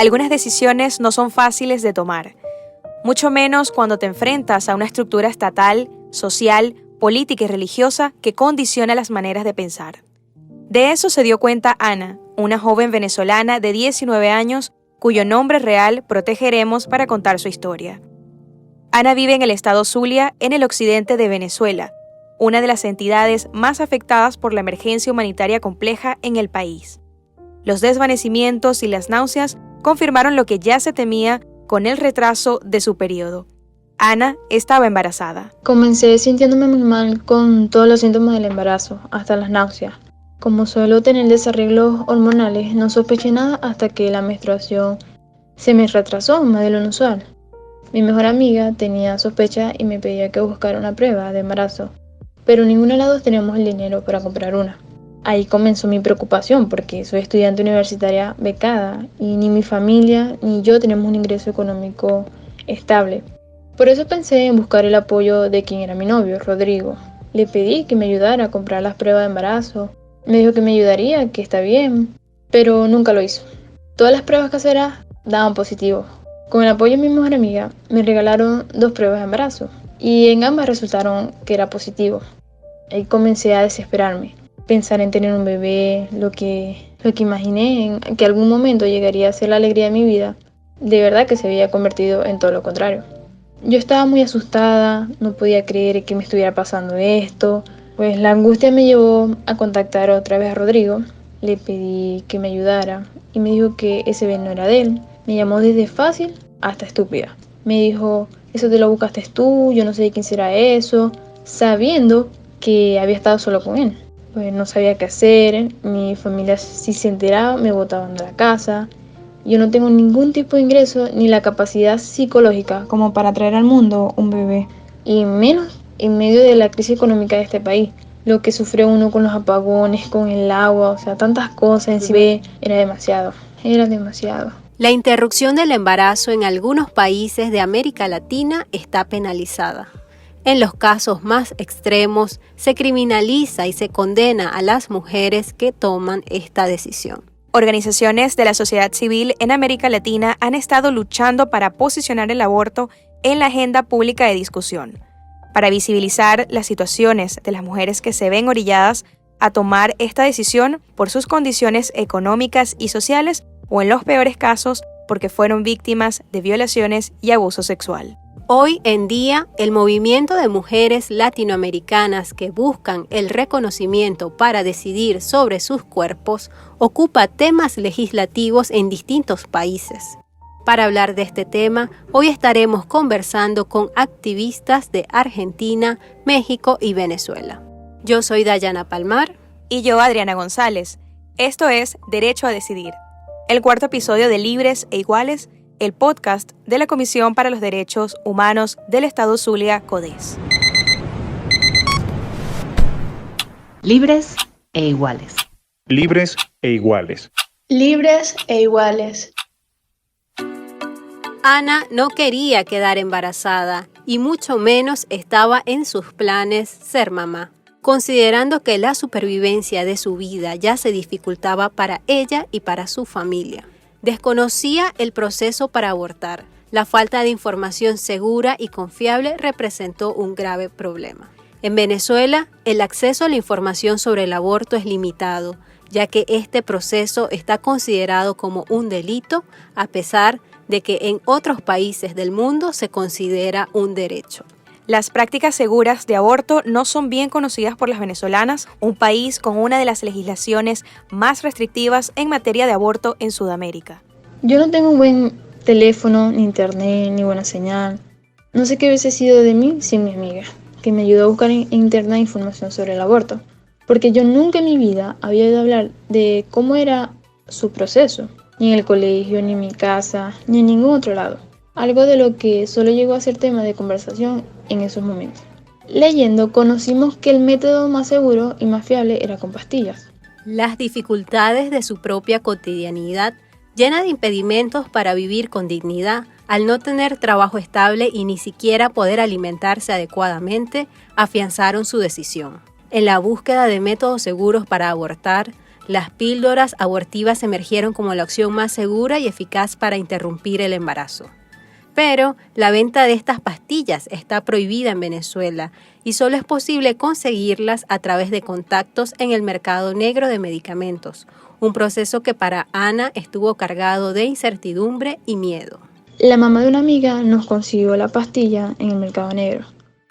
Algunas decisiones no son fáciles de tomar, mucho menos cuando te enfrentas a una estructura estatal, social, política y religiosa que condiciona las maneras de pensar. De eso se dio cuenta Ana, una joven venezolana de 19 años cuyo nombre real protegeremos para contar su historia. Ana vive en el estado Zulia, en el occidente de Venezuela, una de las entidades más afectadas por la emergencia humanitaria compleja en el país. Los desvanecimientos y las náuseas confirmaron lo que ya se temía con el retraso de su periodo. Ana estaba embarazada. Comencé sintiéndome muy mal con todos los síntomas del embarazo, hasta las náuseas. Como suelo tener desarreglos hormonales, no sospeché nada hasta que la menstruación se me retrasó más de lo usual. Mi mejor amiga tenía sospecha y me pedía que buscara una prueba de embarazo, pero ninguno de las dos teníamos el dinero para comprar una. Ahí comenzó mi preocupación porque soy estudiante universitaria becada y ni mi familia ni yo tenemos un ingreso económico estable. Por eso pensé en buscar el apoyo de quien era mi novio, Rodrigo. Le pedí que me ayudara a comprar las pruebas de embarazo. Me dijo que me ayudaría, que está bien, pero nunca lo hizo. Todas las pruebas caseras daban positivo. Con el apoyo de mi mejor amiga, me regalaron 2 pruebas de embarazo y en ambas resultaron que era positivo. Ahí comencé a desesperarme, pensar en tener un bebé, lo que imaginé en que algún momento llegaría a ser la alegría de mi vida, de verdad que se había convertido en todo lo contrario. Yo estaba muy asustada, no podía creer que me estuviera pasando esto, pues la angustia me llevó a contactar otra vez a Rodrigo. Le pedí que me ayudara y me dijo que ese bebé no era de él. Me llamó desde fácil hasta estúpida. Me dijo, eso te lo buscaste tú, yo no sé de quién será eso, sabiendo que había estado solo con él. Pues no sabía qué hacer, mi familia si se enteraba me botaban de la casa. Yo no tengo ningún tipo de ingreso ni la capacidad psicológica como para traer al mundo un bebé, y menos en medio de la crisis económica de este país. Lo que sufre uno con los apagones, con el agua, o sea, tantas cosas en sí, era demasiado. La interrupción del embarazo en algunos países de América Latina está penalizada. En los casos más extremos, se criminaliza y se condena a las mujeres que toman esta decisión. Organizaciones de la sociedad civil en América Latina han estado luchando para posicionar el aborto en la agenda pública de discusión, para visibilizar las situaciones de las mujeres que se ven orilladas a tomar esta decisión por sus condiciones económicas y sociales o en los peores casos porque fueron víctimas de violaciones y abuso sexual. Hoy en día, el movimiento de mujeres latinoamericanas que buscan el reconocimiento para decidir sobre sus cuerpos ocupa temas legislativos en distintos países. Para hablar de este tema, hoy estaremos conversando con activistas de Argentina, México y Venezuela. Yo soy Dayana Palmar. Y yo, Adriana González. Esto es Derecho a Decidir, el 4º episodio de Libres e Iguales, el podcast de la Comisión para los Derechos Humanos del Estado Zulia, CODES. Libres e iguales. Libres e iguales. Libres e iguales. Ana no quería quedar embarazada y mucho menos estaba en sus planes ser mamá, considerando que la supervivencia de su vida ya se dificultaba para ella y para su familia. Desconocía el proceso para abortar. La falta de información segura y confiable representó un grave problema. En Venezuela, el acceso a la información sobre el aborto es limitado, ya que este proceso está considerado como un delito, a pesar de que en otros países del mundo se considera un derecho. Las prácticas seguras de aborto no son bien conocidas por las venezolanas, un país con una de las legislaciones más restrictivas en materia de aborto en Sudamérica. Yo no tengo un buen teléfono, ni internet, ni buena señal. No sé qué hubiese sido de mí sin mi amiga, que me ayudó a buscar en internet información sobre el aborto, porque yo nunca en mi vida había oído hablar de cómo era su proceso, ni en el colegio, ni en mi casa, ni en ningún otro lado. Algo de lo que solo llegó a ser tema de conversación en esos momentos. Leyendo, conocimos que el método más seguro y más fiable era con pastillas. Las dificultades de su propia cotidianidad, llena de impedimentos para vivir con dignidad, al no tener trabajo estable y ni siquiera poder alimentarse adecuadamente, afianzaron su decisión. En la búsqueda de métodos seguros para abortar, Las píldoras abortivas emergieron como la opción más segura y eficaz para interrumpir el embarazo. Pero la venta de estas pastillas está prohibida en Venezuela y solo es posible conseguirlas a través de contactos en el mercado negro de medicamentos, un proceso que para Ana estuvo cargado de incertidumbre y miedo. La mamá de una amiga nos consiguió la pastilla en el mercado negro.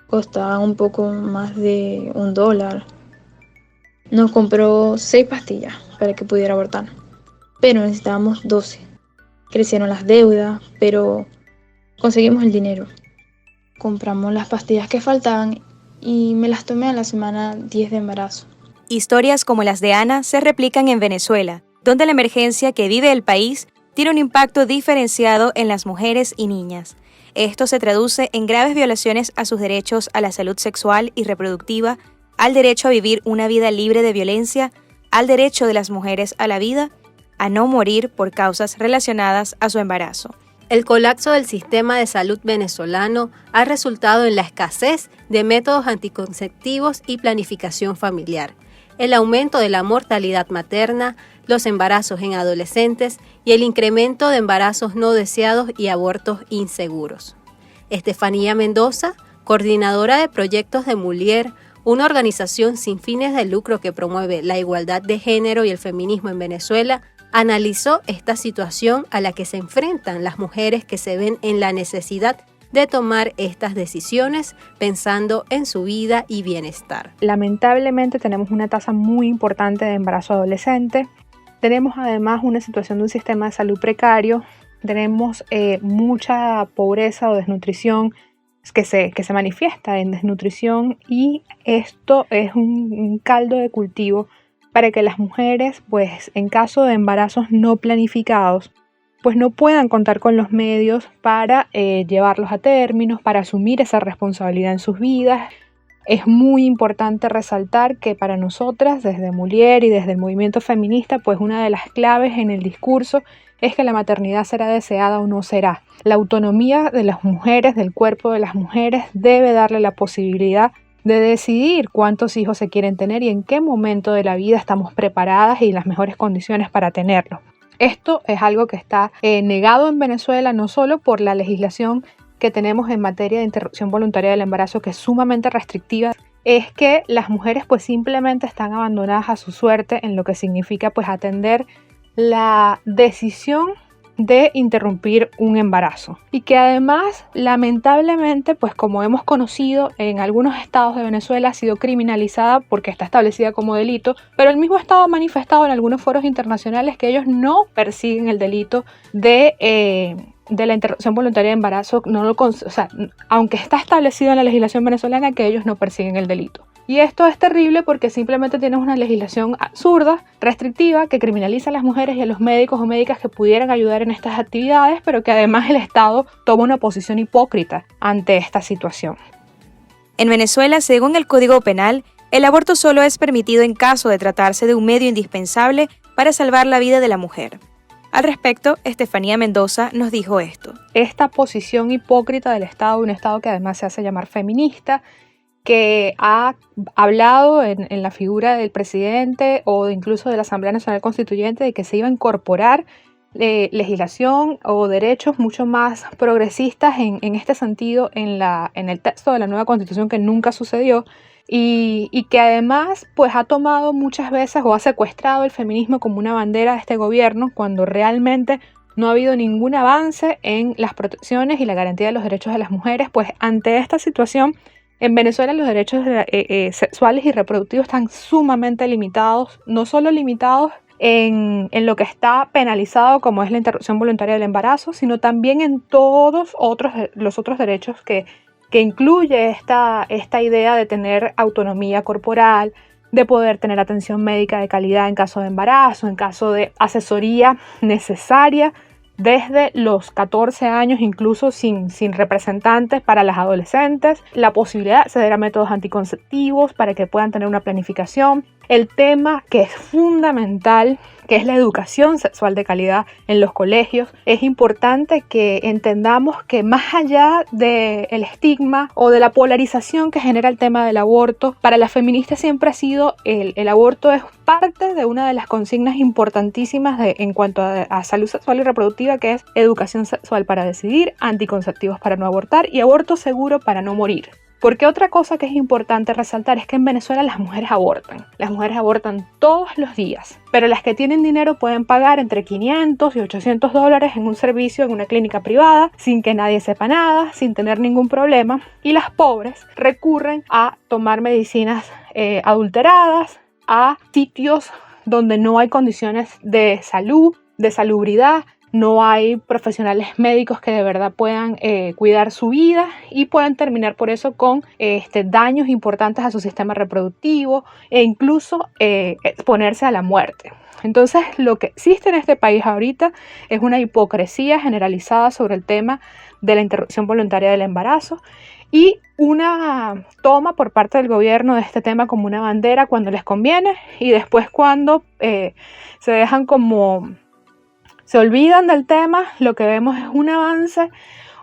Costaba un poco más de $1. Nos compró 6 pastillas para que pudiera abortar, pero necesitábamos 12. Crecieron las deudas, pero conseguimos el dinero. Compramos las pastillas que faltaban y me las tomé a la semana 10 de embarazo. Historias como las de Ana se replican en Venezuela, donde la emergencia que vive el país tiene un impacto diferenciado en las mujeres y niñas. Esto se traduce en graves violaciones a sus derechos a la salud sexual y reproductiva, al derecho a vivir una vida libre de violencia, al derecho de las mujeres a la vida, a no morir por causas relacionadas a su embarazo. El colapso del sistema de salud venezolano ha resultado en la escasez de métodos anticonceptivos y planificación familiar, el aumento de la mortalidad materna, los embarazos en adolescentes y el incremento de embarazos no deseados y abortos inseguros. Estefanía Mendoza, coordinadora de proyectos de Mulier, una organización sin fines de lucro que promueve la igualdad de género y el feminismo en Venezuela, analizó esta situación a la que se enfrentan las mujeres que se ven en la necesidad de tomar estas decisiones pensando en su vida y bienestar. Lamentablemente tenemos una tasa muy importante de embarazo adolescente. Tenemos además una situación de un sistema de salud precario. Tenemos mucha pobreza o desnutrición que se manifiesta en desnutrición, y esto es un caldo de cultivo para que las mujeres, pues en caso de embarazos no planificados, pues no puedan contar con los medios para llevarlos a términos, para asumir esa responsabilidad en sus vidas. Es muy importante resaltar que para nosotras, desde Mulier y desde el movimiento feminista, pues una de las claves en el discurso es que la maternidad será deseada o no será. La autonomía de las mujeres, del cuerpo de las mujeres, debe darle la posibilidad de decidir cuántos hijos se quieren tener y en qué momento de la vida estamos preparadas y en las mejores condiciones para tenerlo. Esto es algo que está negado en Venezuela, no solo por la legislación que tenemos en materia de interrupción voluntaria del embarazo, que es sumamente restrictiva, es que las mujeres pues simplemente están abandonadas a su suerte en lo que significa pues atender la decisión de interrumpir un embarazo, y que además lamentablemente pues como hemos conocido en algunos estados de Venezuela ha sido criminalizada porque está establecida como delito, pero el mismo estado ha manifestado en algunos foros internacionales que ellos no persiguen el delito de la interrupción voluntaria de embarazo, aunque está establecido en la legislación venezolana, que ellos no persiguen el delito. Y esto es terrible porque simplemente tienes una legislación absurda, restrictiva, que criminaliza a las mujeres y a los médicos o médicas que pudieran ayudar en estas actividades, pero que además el Estado toma una posición hipócrita ante esta situación. En Venezuela, según el Código Penal, el aborto solo es permitido en caso de tratarse de un medio indispensable para salvar la vida de la mujer. Al respecto, Estefanía Mendoza nos dijo esto. Esta posición hipócrita del Estado, un Estado que además se hace llamar feminista, que ha hablado en la figura del presidente o incluso de la Asamblea Nacional Constituyente de que se iba a incorporar legislación o derechos mucho más progresistas en este sentido en el texto de la nueva Constitución, que nunca sucedió, y que además pues ha tomado muchas veces o ha secuestrado el feminismo como una bandera de este gobierno, cuando realmente no ha habido ningún avance en las protecciones y la garantía de los derechos de las mujeres. Pues ante esta situación, en Venezuela los derechos sexuales y reproductivos están sumamente limitados, no solo limitados en lo que está penalizado como es la interrupción voluntaria del embarazo, sino también en todos los otros derechos que incluye esta idea de tener autonomía corporal, de poder tener atención médica de calidad en caso de embarazo, en caso de asesoría necesaria desde los 14 años, incluso sin representantes para las adolescentes, la posibilidad de acceder a métodos anticonceptivos para que puedan tener una planificación, el tema que es fundamental, que es la educación sexual de calidad en los colegios. Es importante que entendamos que más allá del estigma o de la polarización que genera el tema del aborto, para las feministas siempre ha sido el aborto es parte de una de las consignas importantísimas en cuanto a salud sexual y reproductiva, que es educación sexual para decidir, anticonceptivos para no abortar y aborto seguro para no morir. Porque otra cosa que es importante resaltar es que en Venezuela las mujeres abortan. Las mujeres abortan todos los días, pero las que tienen dinero pueden pagar entre $500 y $800 en un servicio en una clínica privada, sin que nadie sepa nada, sin tener ningún problema. Y las pobres recurren a tomar medicinas adulteradas, a sitios donde no hay condiciones de salud, de salubridad, no hay profesionales médicos que de verdad puedan cuidar su vida y pueden terminar por eso con daños importantes a su sistema reproductivo e incluso exponerse a la muerte. Entonces, lo que existe en este país ahorita es una hipocresía generalizada sobre el tema de la interrupción voluntaria del embarazo y una toma por parte del gobierno de este tema como una bandera cuando les conviene y después cuando se dejan como... se olvidan del tema, lo que vemos es un avance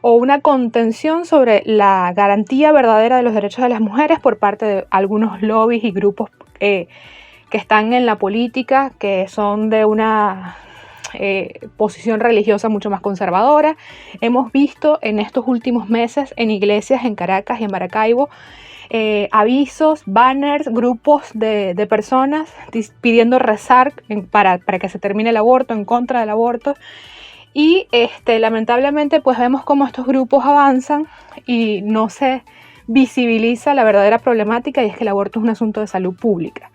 o una contención sobre la garantía verdadera de los derechos de las mujeres por parte de algunos lobbies y grupos que están en la política, que son de una posición religiosa mucho más conservadora. Hemos visto en estos últimos meses en iglesias en Caracas y en Maracaibo avisos, banners, grupos de personas pidiendo rezar para que se termine el aborto, en contra del aborto. Y lamentablemente pues vemos cómo estos grupos avanzan y no se visibiliza la verdadera problemática, y es que el aborto es un asunto de salud pública.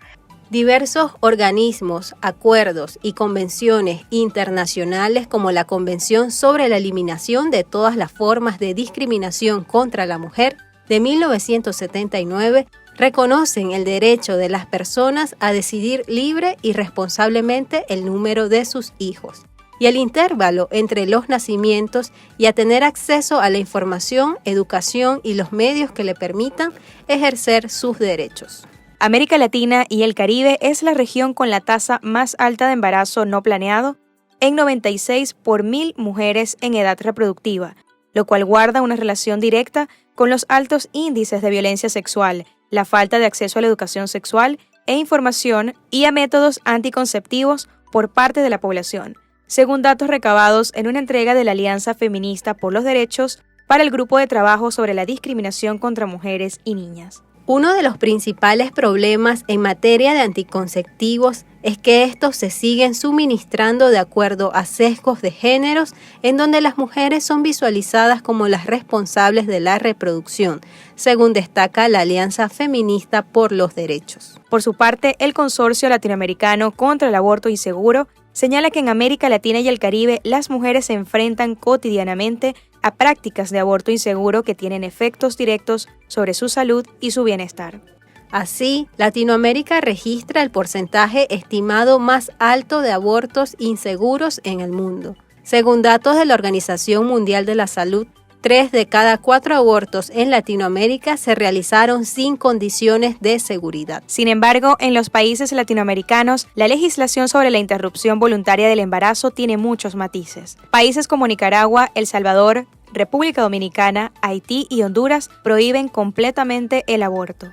Diversos organismos, acuerdos y convenciones internacionales como la Convención sobre la Eliminación de todas las formas de discriminación contra la mujer de 1979 reconocen el derecho de las personas a decidir libre y responsablemente el número de sus hijos y el intervalo entre los nacimientos y a tener acceso a la información, educación y los medios que le permitan ejercer sus derechos. América Latina y el Caribe es la región con la tasa más alta de embarazo no planeado, en 96 por 1.000 mujeres en edad reproductiva, lo cual guarda una relación directa con los altos índices de violencia sexual, la falta de acceso a la educación sexual e información y a métodos anticonceptivos por parte de la población, según datos recabados en una entrega de la Alianza Feminista por los Derechos para el Grupo de Trabajo sobre la Discriminación contra Mujeres y Niñas. Uno de los principales problemas en materia de anticonceptivos es que estos se siguen suministrando de acuerdo a sesgos de géneros en donde las mujeres son visualizadas como las responsables de la reproducción, según destaca la Alianza Feminista por los Derechos. Por su parte, el Consorcio Latinoamericano contra el Aborto Inseguro señala que en América Latina y el Caribe las mujeres se enfrentan cotidianamente a prácticas de aborto inseguro que tienen efectos directos sobre su salud y su bienestar. Así, Latinoamérica registra el porcentaje estimado más alto de abortos inseguros en el mundo. Según datos de la Organización Mundial de la Salud, 3 de cada 4 abortos en Latinoamérica se realizaron sin condiciones de seguridad. Sin embargo, en los países latinoamericanos, la legislación sobre la interrupción voluntaria del embarazo tiene muchos matices. Países como Nicaragua, El Salvador, República Dominicana, Haití y Honduras prohíben completamente el aborto.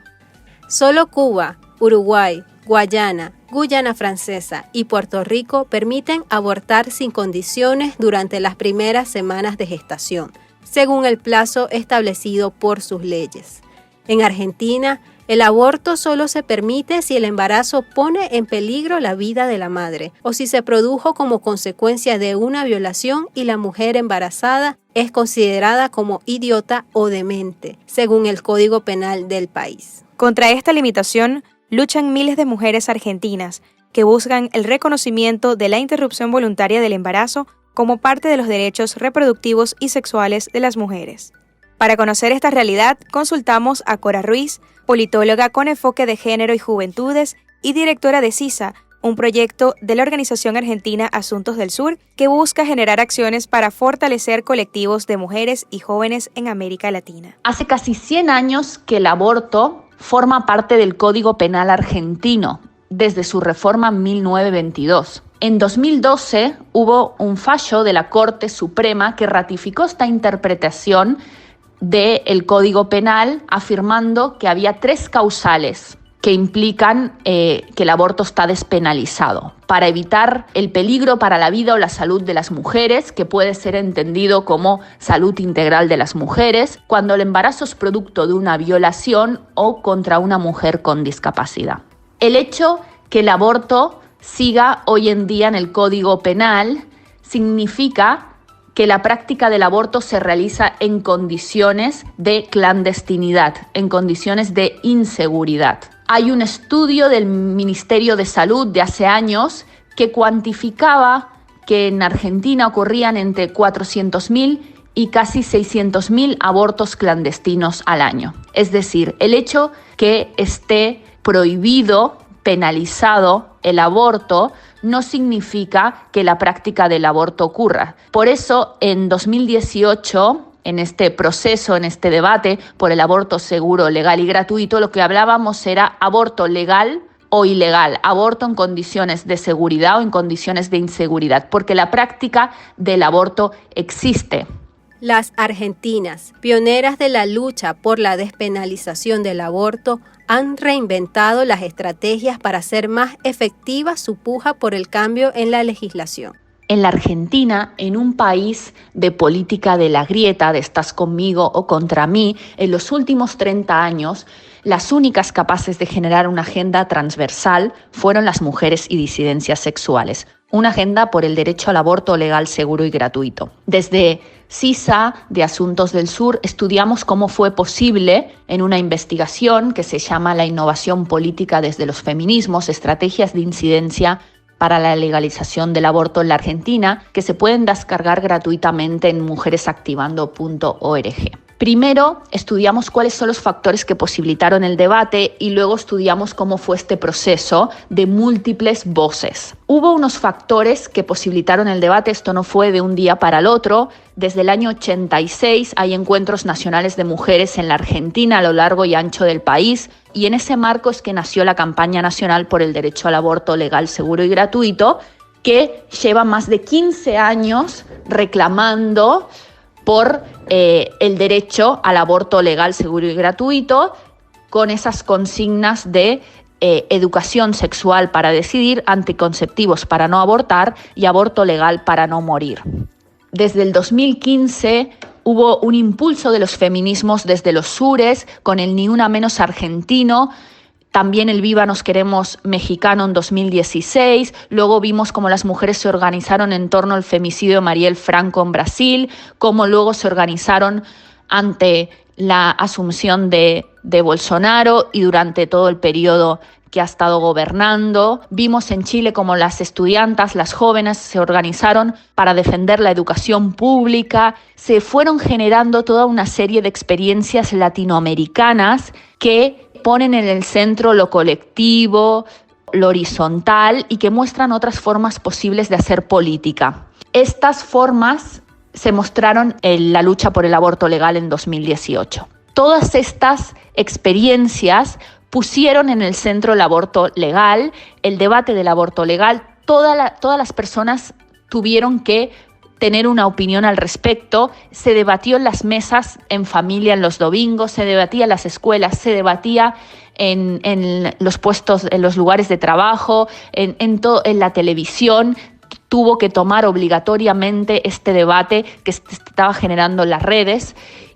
Solo Cuba, Uruguay, Guayana, Guyana Francesa y Puerto Rico permiten abortar sin condiciones durante las primeras semanas de gestación, según el plazo establecido por sus leyes. En Argentina, el aborto solo se permite si el embarazo pone en peligro la vida de la madre o si se produjo como consecuencia de una violación y la mujer embarazada es considerada como idiota o demente, según el Código Penal del país. Contra esta limitación, luchan miles de mujeres argentinas que buscan el reconocimiento de la interrupción voluntaria del embarazo como parte de los derechos reproductivos y sexuales de las mujeres. Para conocer esta realidad, consultamos a Cora Ruiz, politóloga con enfoque de género y juventudes y directora de CISA, un proyecto de la Organización Argentina Asuntos del Sur que busca generar acciones para fortalecer colectivos de mujeres y jóvenes en América Latina. Hace casi 100 años que el aborto forma parte del Código Penal argentino. desde su reforma en 1922. En 2012 hubo un fallo de la Corte Suprema que ratificó esta interpretación del Código Penal, afirmando que había 3 causales que implican que el aborto está despenalizado, para evitar el peligro para la vida o la salud de las mujeres, que puede ser entendido como salud integral de las mujeres, cuando el embarazo es producto de una violación o contra una mujer con discapacidad. El hecho que el aborto siga hoy en día en el Código Penal significa que la práctica del aborto se realiza en condiciones de clandestinidad, en condiciones de inseguridad. Hay un estudio del Ministerio de Salud de hace años que cuantificaba que en Argentina ocurrían entre 400.000 y casi 600.000 abortos clandestinos al año. Es decir, el hecho que esté prohibido, penalizado el aborto, no significa que la práctica del aborto ocurra. Por eso, en 2018, en este proceso, en este debate por el aborto seguro, legal y gratuito, lo que hablábamos era aborto legal o ilegal, aborto en condiciones de seguridad o en condiciones de inseguridad, porque la práctica del aborto existe. Las argentinas, pioneras de la lucha por la despenalización del aborto, han reinventado las estrategias para hacer más efectiva su puja por el cambio en la legislación. En la Argentina, en un país de política de la grieta, de estás conmigo o contra mí, en los últimos 30 años, las únicas capaces de generar una agenda transversal fueron las mujeres y disidencias sexuales. Una agenda por el derecho al aborto legal, seguro y gratuito. Desde CISA, de Asuntos del Sur, estudiamos cómo fue posible, en una investigación que se llama La innovación política desde los feminismos, estrategias de incidencia para la legalización del aborto en la Argentina, que se pueden descargar gratuitamente en mujeresactivando.org. Primero, estudiamos cuáles son los factores que posibilitaron el debate y luego estudiamos cómo fue este proceso de múltiples voces. Hubo unos factores que posibilitaron el debate, esto no fue de un día para el otro. Desde el año 86 hay encuentros nacionales de mujeres en la Argentina a lo largo y ancho del país, y en ese marco es que nació la campaña nacional por el derecho al aborto legal, seguro y gratuito, que lleva más de 15 años reclamando por el derecho al aborto legal, seguro y gratuito, con esas consignas de educación sexual para decidir, anticonceptivos para no abortar y aborto legal para no morir. Desde el 2015 hubo un impulso de los feminismos desde los sures, con el Ni Una Menos argentino, también el Viva Nos Queremos mexicano en 2016, luego vimos cómo las mujeres se organizaron en torno al femicidio de Marielle Franco en Brasil, cómo luego se organizaron ante la asunción de Bolsonaro y durante todo el periodo que ha estado gobernando. Vimos en Chile cómo las estudiantas, las jóvenes, se organizaron para defender la educación pública. Se fueron generando toda una serie de experiencias latinoamericanas que ponen en el centro lo colectivo, lo horizontal y que muestran otras formas posibles de hacer política. Estas formas se mostraron en la lucha por el aborto legal en 2018. Todas estas experiencias pusieron en el centro el aborto legal, el debate del aborto legal. Todas las personas tuvieron que tener una opinión al respecto. Se debatió en las mesas en familia en los domingos, se debatía en las escuelas, se debatía en los puestos, en los lugares de trabajo, en la televisión. Tuvo que tomar obligatoriamente este debate que se estaba generando en las redes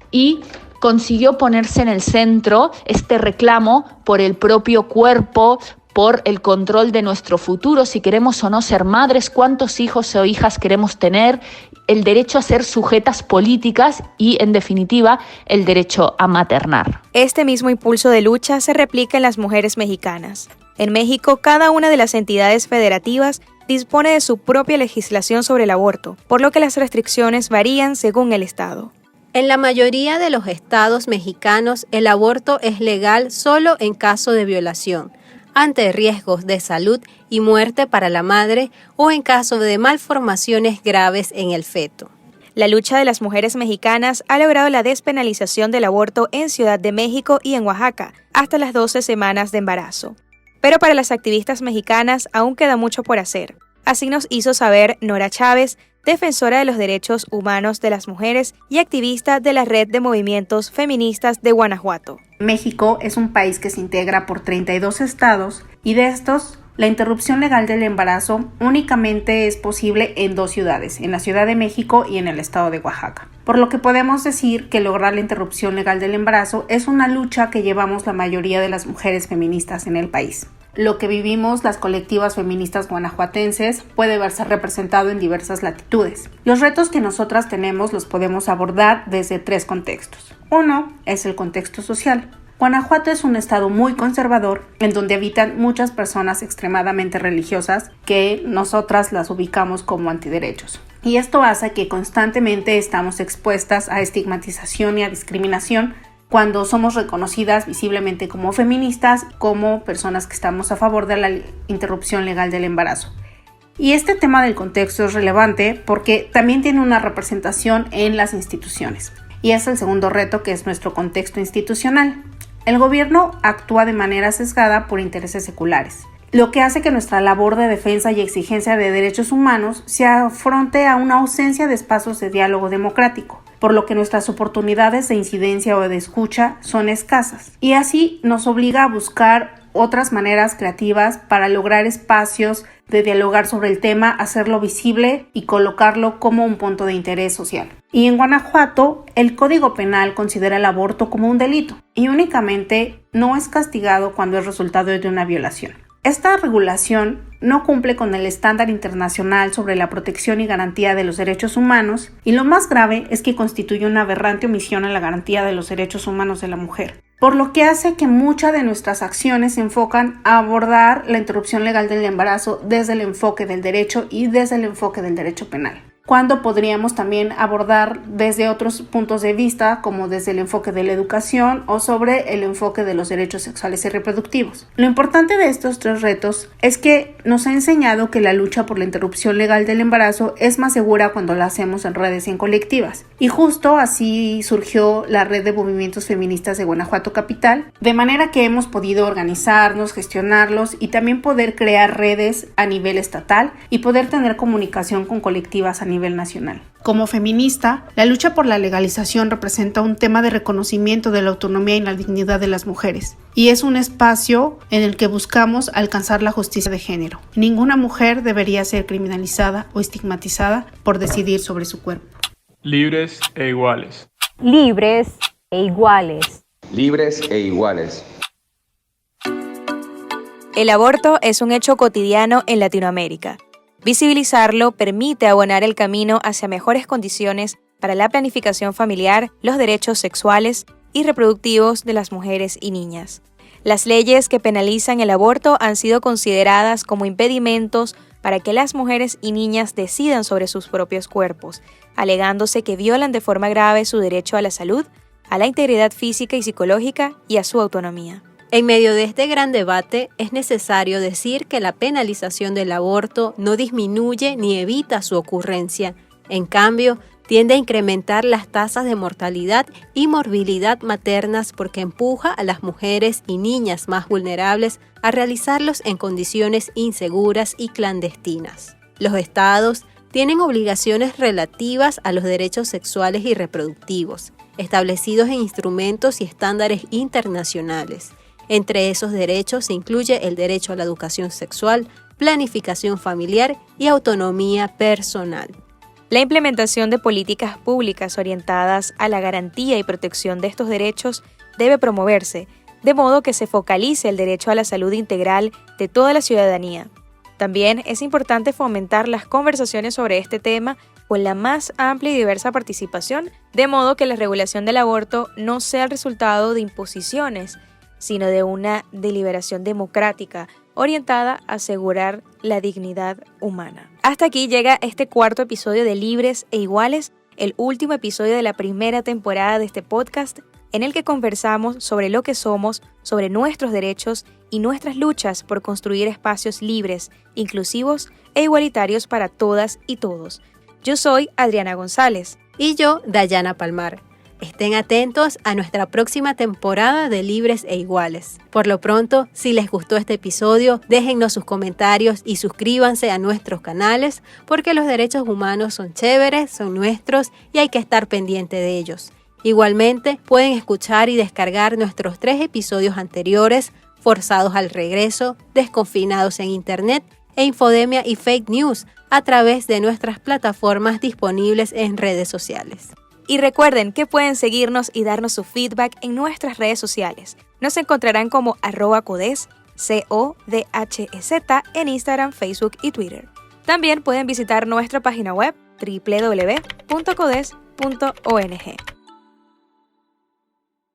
y consiguió ponerse en el centro este reclamo por el propio cuerpo, por el control de nuestro futuro, si queremos o no ser madres, cuántos hijos o hijas queremos tener, el derecho a ser sujetas políticas y, en definitiva, el derecho a maternar. Este mismo impulso de lucha se replica en las mujeres mexicanas. En México, cada una de las entidades federativas dispone de su propia legislación sobre el aborto, por lo que las restricciones varían según el estado. En la mayoría de los estados mexicanos, el aborto es legal solo en caso de violación, ante riesgos de salud y muerte para la madre o en caso de malformaciones graves en el feto. La lucha de las mujeres mexicanas ha logrado la despenalización del aborto en Ciudad de México y en Oaxaca, hasta las 12 semanas de embarazo. Pero para las activistas mexicanas aún queda mucho por hacer. Así nos hizo saber Nora Chávez, defensora de los derechos humanos de las mujeres y activista de la Red de Movimientos Feministas de Guanajuato. México es un país que se integra por 32 estados y de estos, la interrupción legal del embarazo únicamente es posible en 2 ciudades, en la Ciudad de México y en el estado de Oaxaca. Por lo que podemos decir que lograr la interrupción legal del embarazo es una lucha que llevamos la mayoría de las mujeres feministas en el país. Lo que vivimos las colectivas feministas guanajuatenses puede verse representado en diversas latitudes. Los retos que nosotras tenemos los podemos abordar desde 3 contextos. Uno es el contexto social. Guanajuato es un estado muy conservador en donde habitan muchas personas extremadamente religiosas que nosotras las ubicamos como antiderechos. Y esto hace que constantemente estamos expuestas a estigmatización y a discriminación cuando somos reconocidas visiblemente como feministas, como personas que estamos a favor de la interrupción legal del embarazo. Y este tema del contexto es relevante porque también tiene una representación en las instituciones. Y es el segundo reto, que es nuestro contexto institucional. El gobierno actúa de manera sesgada por intereses seculares, lo que hace que nuestra labor de defensa y exigencia de derechos humanos se afronte a una ausencia de espacios de diálogo democrático, por lo que nuestras oportunidades de incidencia o de escucha son escasas. Y así nos obliga a buscar otras maneras creativas para lograr espacios de dialogar sobre el tema, hacerlo visible y colocarlo como un punto de interés social. Y en Guanajuato, el Código Penal considera el aborto como un delito y únicamente no es castigado cuando es resultado de una violación. Esta regulación no cumple con el estándar internacional sobre la protección y garantía de los derechos humanos, y lo más grave es que constituye una aberrante omisión en la garantía de los derechos humanos de la mujer, por lo que hace que muchas de nuestras acciones se enfocan a abordar la interrupción legal del embarazo desde el enfoque del derecho y desde el enfoque del derecho penal, cuando podríamos también abordar desde otros puntos de vista, como desde el enfoque de la educación o sobre el enfoque de los derechos sexuales y reproductivos. Lo importante de estos 3 retos es que nos ha enseñado que la lucha por la interrupción legal del embarazo es más segura cuando la hacemos en redes y en colectivas. Y justo así surgió la Red de Movimientos Feministas de Guanajuato Capital, de manera que hemos podido organizarnos, gestionarlos y también poder crear redes a nivel estatal y poder tener comunicación con colectivas a nivel nacional. Como feminista, la lucha por la legalización representa un tema de reconocimiento de la autonomía y la dignidad de las mujeres, y es un espacio en el que buscamos alcanzar la justicia de género. Ninguna mujer debería ser criminalizada o estigmatizada por decidir sobre su cuerpo. Libres e iguales. Libres e iguales. Libres e iguales. El aborto es un hecho cotidiano en Latinoamérica. Visibilizarlo permite abonar el camino hacia mejores condiciones para la planificación familiar, los derechos sexuales y reproductivos de las mujeres y niñas. Las leyes que penalizan el aborto han sido consideradas como impedimentos para que las mujeres y niñas decidan sobre sus propios cuerpos, alegándose que violan de forma grave su derecho a la salud, a la integridad física y psicológica y a su autonomía. En medio de este gran debate, es necesario decir que la penalización del aborto no disminuye ni evita su ocurrencia. En cambio, tiende a incrementar las tasas de mortalidad y morbilidad maternas porque empuja a las mujeres y niñas más vulnerables a realizarlos en condiciones inseguras y clandestinas. Los estados tienen obligaciones relativas a los derechos sexuales y reproductivos, establecidos en instrumentos y estándares internacionales. Entre esos derechos se incluye el derecho a la educación sexual, planificación familiar y autonomía personal. La implementación de políticas públicas orientadas a la garantía y protección de estos derechos debe promoverse, de modo que se focalice el derecho a la salud integral de toda la ciudadanía. También es importante fomentar las conversaciones sobre este tema con la más amplia y diversa participación, de modo que la regulación del aborto no sea el resultado de imposiciones, sino de una deliberación democrática orientada a asegurar la dignidad humana. Hasta aquí llega este 4º episodio de Libres e Iguales, el último episodio de la primera temporada de este podcast, en el que conversamos sobre lo que somos, sobre nuestros derechos y nuestras luchas por construir espacios libres, inclusivos e igualitarios para todas y todos. Yo soy Adriana González. Y yo, Dayana Palmar. Estén atentos a nuestra próxima temporada de Libres e Iguales. Por lo pronto, si les gustó este episodio, déjennos sus comentarios y suscríbanse a nuestros canales porque los derechos humanos son chéveres, son nuestros y hay que estar pendiente de ellos. Igualmente, pueden escuchar y descargar nuestros 3 episodios anteriores, Forzados al Regreso, Desconfinados en Internet e Infodemia y Fake News, a través de nuestras plataformas disponibles en redes sociales. Y recuerden que pueden seguirnos y darnos su feedback en nuestras redes sociales. Nos encontrarán como @codes, CODHEZ, en Instagram, Facebook y Twitter. También pueden visitar nuestra página web www.codes.ong.